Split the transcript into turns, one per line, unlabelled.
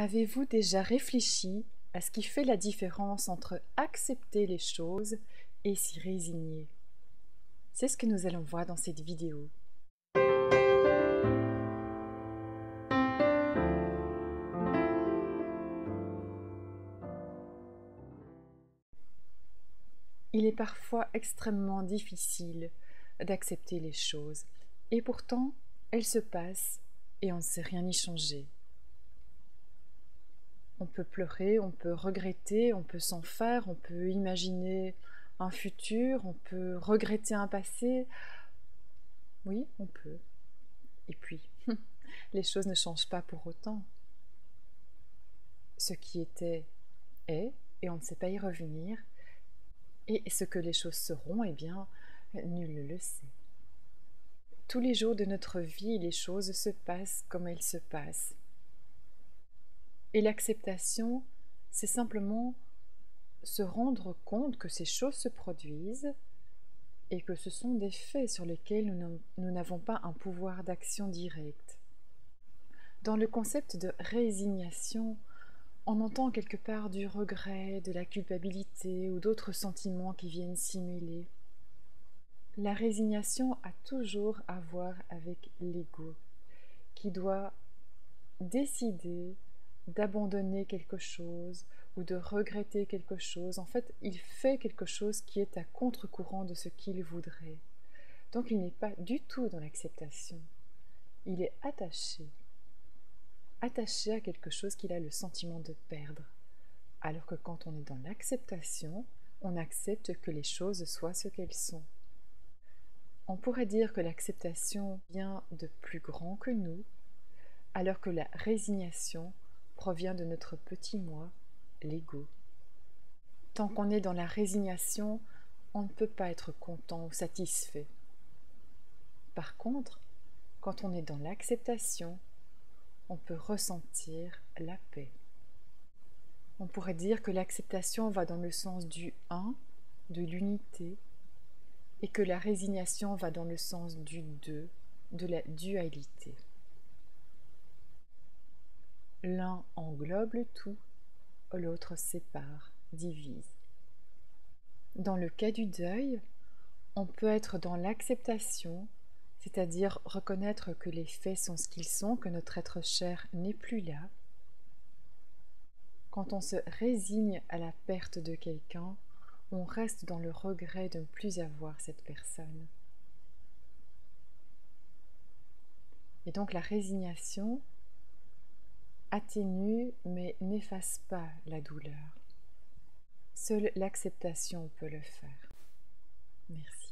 Avez-vous déjà réfléchi à ce qui fait la différence entre accepter les choses et s'y résigner? C'est ce que nous allons voir dans cette vidéo. Il est parfois extrêmement difficile d'accepter les choses, et pourtant elles se passent et on ne sait rien y changer. On peut pleurer, on peut regretter, on peut s'en faire, on peut imaginer un futur, on peut regretter un passé. Oui, on peut. Et puis, les choses ne changent pas pour autant. Ce qui était est, et on ne sait pas y revenir. Et ce que les choses seront, eh bien, nul ne le sait. Tous les jours de notre vie, les choses se passent comme elles se passent. Et l'acceptation, c'est simplement se rendre compte que ces choses se produisent et que ce sont des faits sur lesquels nous n'avons pas un pouvoir d'action direct. Dans le concept de résignation, on entend quelque part du regret, de la culpabilité ou d'autres sentiments qui viennent s'y mêler. La résignation a toujours à voir avec l'ego, qui doit décider d'abandonner quelque chose ou de regretter quelque chose. En fait, il fait quelque chose qui est à contre-courant de ce qu'il voudrait. Donc il n'est pas du tout dans l'acceptation. Il est attaché à quelque chose qu'il a le sentiment de perdre. Alors que quand on est dans l'acceptation, on accepte que les choses soient ce qu'elles sont. On pourrait dire que l'acceptation vient de plus grand que nous, alors que la résignation provient de notre petit moi, l'ego. Tant qu'on est dans la résignation, on ne peut pas être content ou satisfait. Par contre, quand on est dans l'acceptation, on peut ressentir la paix. On pourrait dire que l'acceptation va dans le sens du un, de l'unité, et que la résignation va dans le sens du deux, de la dualité. L'un englobe le tout, l'autre sépare, divise. Dans le cas du deuil, on peut être dans l'acceptation, c'est-à-dire reconnaître que les faits sont ce qu'ils sont, que notre être cher n'est plus là. Quand on se résigne à la perte de quelqu'un, on reste dans le regret de ne plus avoir cette personne. Et donc la résignation atténue mais n'efface pas la douleur. Seule l'acceptation peut le faire. Merci.